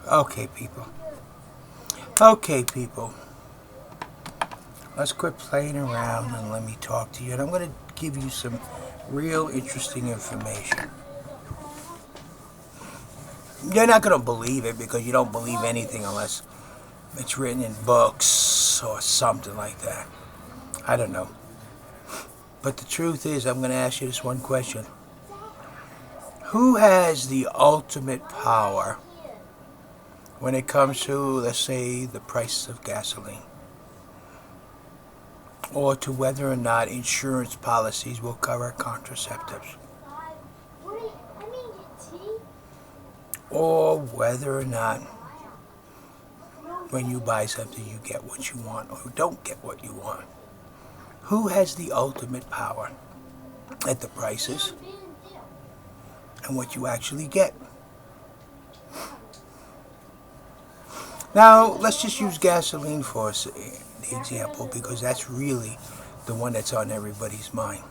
Okay, people. Okay, people. Let's quit playing around and let me talk to you. And I'm going to give you some real interesting information. You're not going to believe it because you don't believe anything unless it's written in books or something like that. I don't know. But the truth is, I'm going to ask you this one question. Who has the ultimate power when it comes to, let's say, the price of gasoline? Or to whether or not insurance policies will cover contraceptives? Or whether or not when you buy something you get what you want or don't get what you want? Who has the ultimate power at the prices and what you actually get? Now, let's just use gasoline for the example because that's really the one that's on everybody's mind.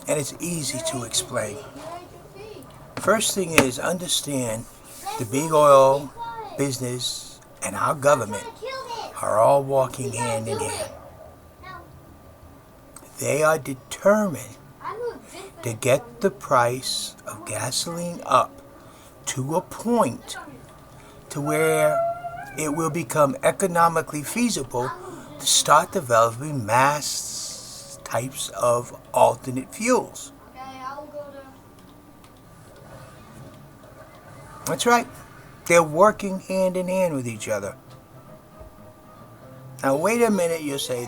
And it's easy to explain. First thing is understand the big oil business and our government are all walking hand in hand. They are determined to get the price of gasoline up to a point to where it will become economically feasible to start developing mass types of alternate fuels. That's right. They're working hand in hand with each other. Now wait a minute, you'll say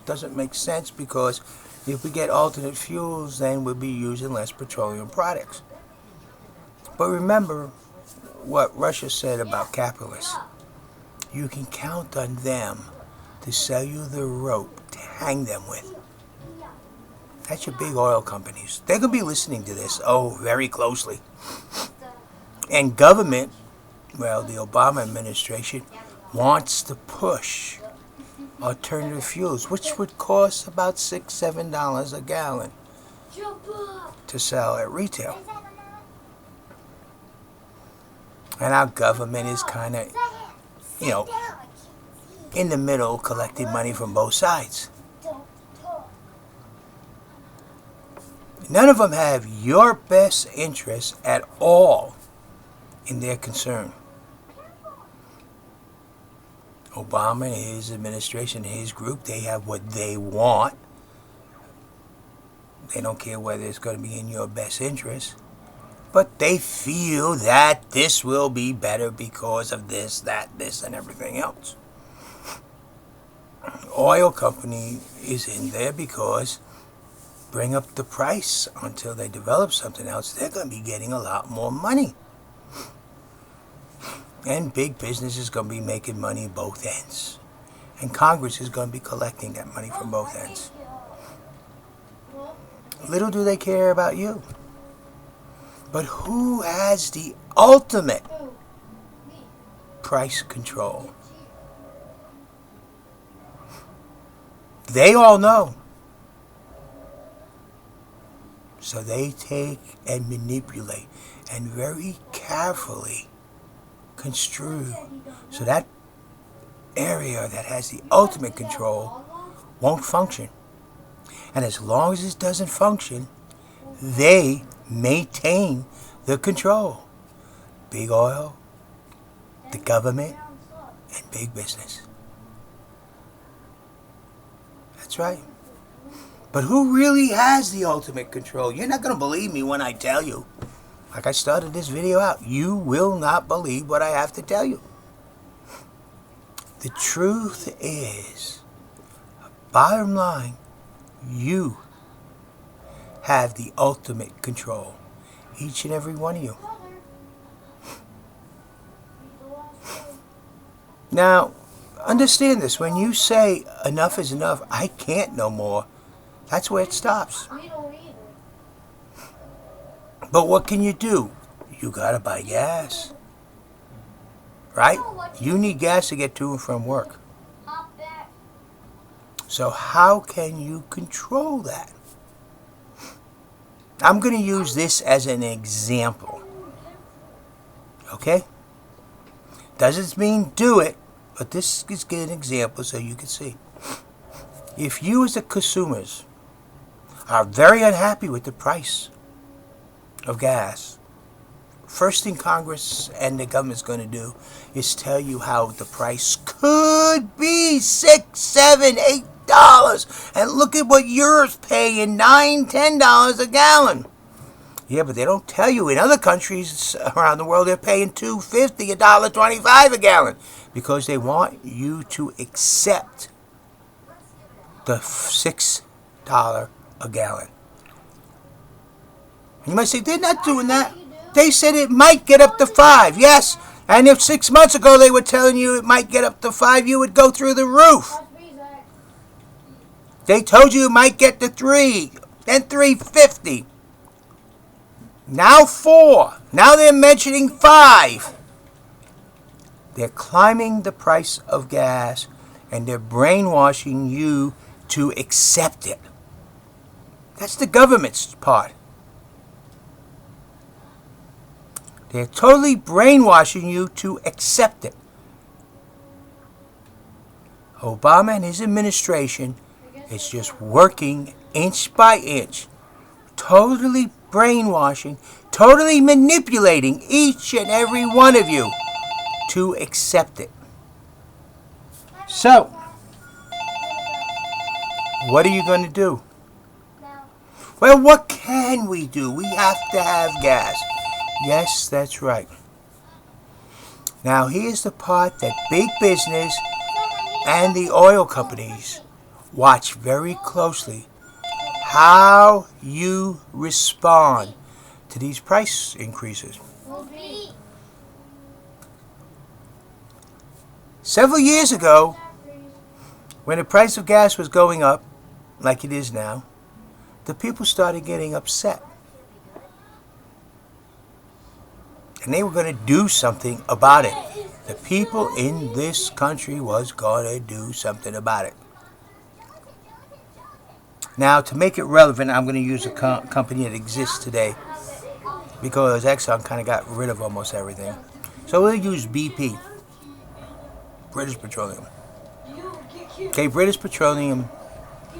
doesn't make sense because if we get alternate fuels then we'll be using less petroleum products. But remember what Russia said about capitalists. You can count on them to sell you the rope to hang them with. That's your big oil companies. They're going to be listening to this, very closely. And government, well, the Obama administration wants to push alternative fuels, which would cost about $6, $7 a gallon to sell at retail. And our government is kind of, in the middle, collecting money from both sides. None of them have your best interests at all in their concern. Obama and his administration and his group, they have what they want. They don't care whether it's going to be in your best interest. But they feel that this will be better because of this, that, this, and everything else. Oil company is in there because bring up the price until they develop something else. They're going to be getting a lot more money. And big business is going to be making money both ends. And Congress is going to be collecting that money from both ends. Little do they care about you. But who has the ultimate price control? They all know. So they take and manipulate and very carefully construe. So that area that has the ultimate control won't function. And as long as it doesn't function, they maintain the control. Big oil, the government, and big business. That's right. But who really has the ultimate control? You're not going to believe me when I tell you. Like I started this video out, you will not believe what I have to tell you. The truth is, bottom line, you have the ultimate control. Each and every one of you. Now, understand this. When you say enough is enough, I can't no more, that's where it stops. But what can you do? You gotta buy gas. Right? You need gas to get to and from work. So how can you control that? I'm going to use this as an example. Okay? Doesn't mean do it, but this is an example so you can see. If you as the consumers are very unhappy with the price of gas, first thing Congress and the government's going to do is tell you how the price could be $6, $7, $8. And look at what you're paying, $9, $10 a gallon. Yeah, but they don't tell you in other countries around the world they're paying $2.50, $1.25 a gallon. Because they want you to accept the $6 a gallon. And you might say, they're not doing that. They said it might get up to $5. Yes. And if 6 months ago they were telling you it might get up to $5, you would go through the roof. They told you it might get to $3, then $3.50. Now $4. Now they're mentioning $5. They're climbing the price of gas and they're brainwashing you to accept it. That's the government's part. They're totally brainwashing you to accept it. Obama and his administration is just working inch by inch, totally brainwashing, totally manipulating each and every one of you to accept it. So, what are you going to do? Well, what can we do? We have to have gas. Yes, that's right. Now, here's the part that big business and the oil companies watch very closely. How you respond to these price increases. Several years ago, when the price of gas was going up, like it is now, the people started getting upset. And they were going to do something about it. The people in this country was going to do something about it. Now, to make it relevant, I'm going to use a company that exists today because Exxon kind of got rid of almost everything. So we'll use BP, British Petroleum. Okay, British Petroleum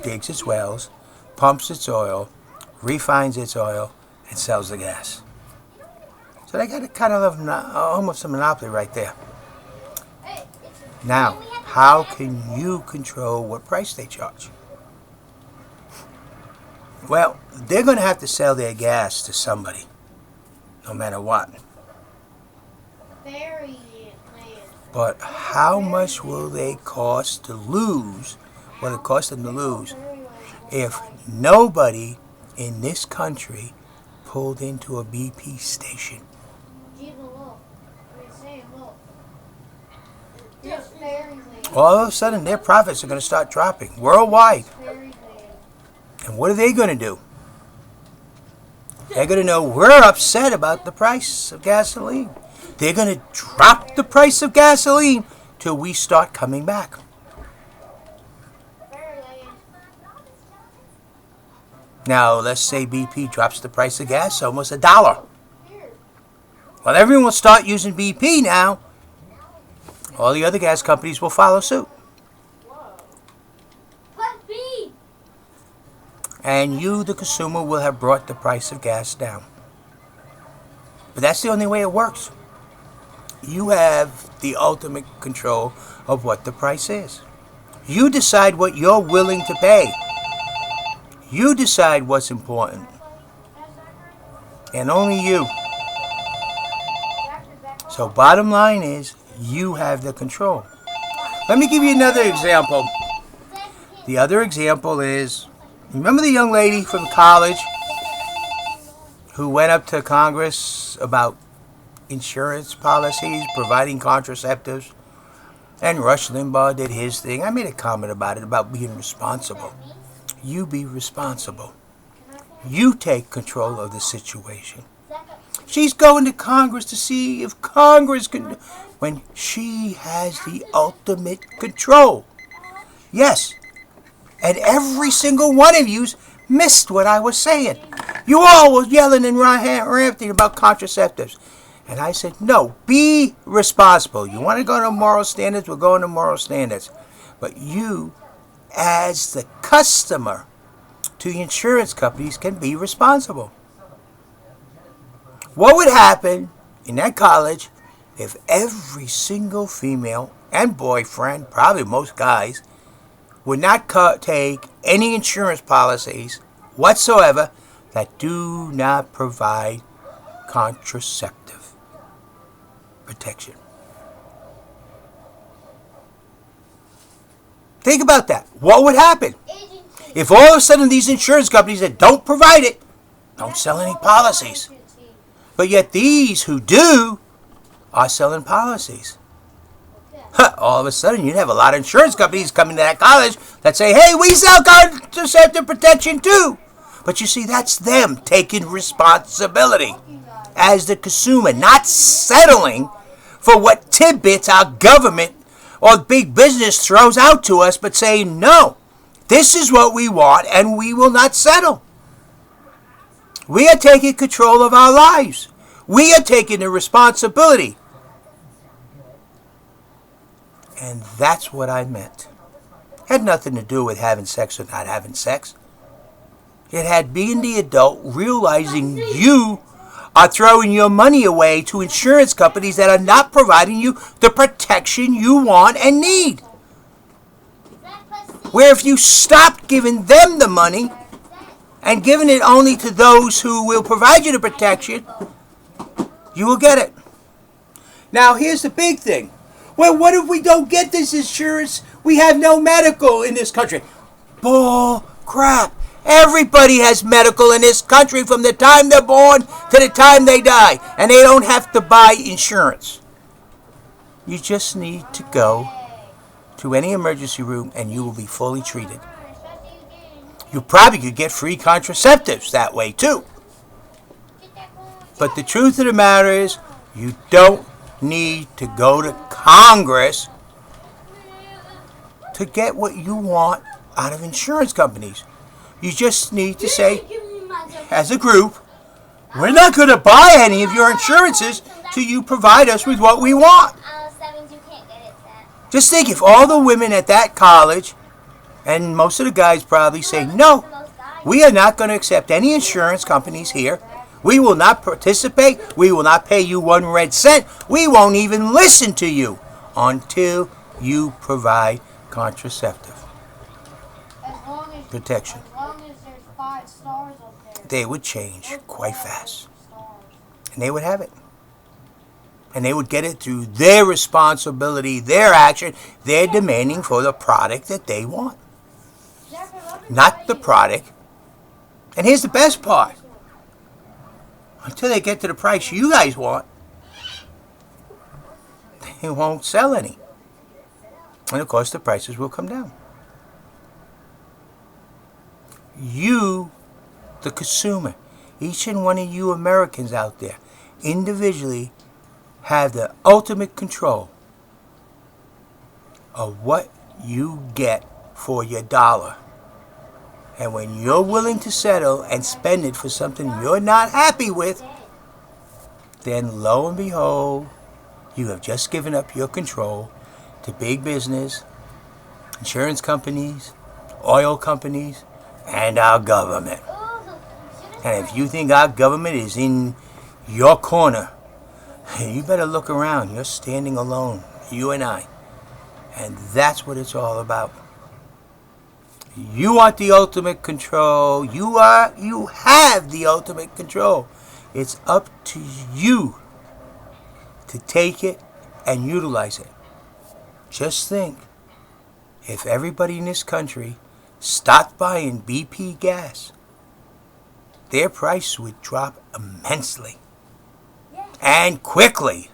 digs its wells, pumps its oil, refines its oil, and sells the gas. So they got a kind of almost a monopoly right there. Now, how can you control what price they charge? Well, they're going to have to sell their gas to somebody, no matter what. But how much will they cost to lose, what it cost them to lose, if nobody in this country pulled into a BP station? All of a sudden, their profits are going to start dropping worldwide. And what are they going to do? They're going to know we're upset about the price of gasoline. They're going to drop the price of gasoline till we start coming back. Now, let's say BP drops the price of gas almost $1. Well, everyone will start using BP now. All the other gas companies will follow suit. And you, the consumer, will have brought the price of gas down. But that's the only way it works. You have the ultimate control of what the price is. You decide what you're willing to pay. You decide what's important. And only you. So bottom line is, you have the control. Let me give you another example. The other example is, remember the young lady from college who went up to Congress about insurance policies, providing contraceptives, and Rush Limbaugh did his thing? I made a comment about it, about being responsible. You be responsible. You take control of the situation. She's going to Congress to see if Congress can, when she has the ultimate control. Yes. And every single one of you missed what I was saying. You all were yelling and ranting about contraceptives. And I said, no, be responsible. You want to go to moral standards? We're going to moral standards. But you, as the customer to the insurance companies, can be responsible. What would happen in that college if every single female and boyfriend, probably most guys, would not take any insurance policies whatsoever that do not provide contraceptive protection? Think about that. What would happen if all of a sudden these insurance companies that don't provide it don't sell any policies, but yet these who do are selling policies? All of a sudden you'd have a lot of insurance companies coming to that college that say, hey, we sell contraceptive protection too. But you see, that's them taking responsibility as the consumer, not settling for what tidbits our government or big business throws out to us, but saying, no, this is what we want and we will not settle. We are taking control of our lives. We are taking the responsibility. And that's what I meant. It had nothing to do with having sex or not having sex. It had being the adult, realizing you are throwing your money away to insurance companies that are not providing you the protection you want and need. Where if you stopped giving them the money and giving it only to those who will provide you the protection, you will get it. Now, here's the big thing. Well, what if we don't get this insurance? We have no medical in this country. Bull crap. Everybody has medical in this country from the time they're born to the time they die. And they don't have to buy insurance. You just need to go to any emergency room and you will be fully treated. You probably could get free contraceptives that way too. But the truth of the matter is, you don't need to go to Congress to get what you want out of insurance companies. You just need to say, as a group, we're not going to buy any of your insurances till you provide us with what we want. Just think, if all the women at that college, and most of the guys probably say, no, we are not going to accept any insurance companies here. We will not participate. We will not pay you 1 red cent. We won't even listen to you until you provide contraceptive protection. As long as there's 5 stars up there. They would change quite fast. And they would have it. And they would get it through their responsibility, their action. They're demanding for the product that they want. Not the product. And here's the best part. Until they get to the price you guys want, they won't sell any. And of course the prices will come down. You, the consumer, each and one of you Americans out there, individually have the ultimate control of what you get for your dollar. And when you're willing to settle and spend it for something you're not happy with, then lo and behold, you have just given up your control to big business, insurance companies, oil companies, and our government. And if you think our government is in your corner, you better look around. You're standing alone, you and I. And that's what it's all about. You want the ultimate control. You have the ultimate control. It's up to you to take it and utilize it. Just think, if everybody in this country stopped buying BP gas, their price would drop immensely and quickly.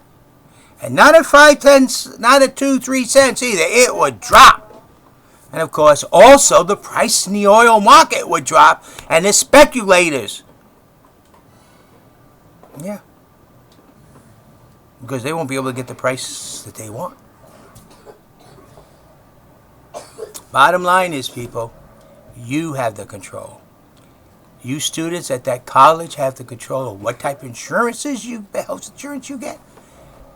And not at 5 cents, not at 2-3 cents either. It would drop. And of course, also the price in the oil market would drop, and the speculators. Yeah. Because they won't be able to get the price that they want. Bottom line is, people, you have the control. You students at that college have the control of what type of health insurance you get.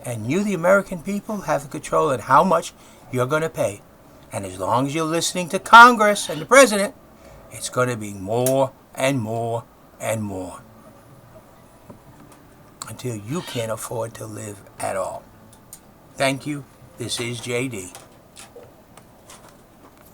And you, the American people, have the control of how much you're going to pay. And as long as you're listening to Congress and the President, it's going to be more and more and more. Until you can't afford to live at all. Thank you. This is JD.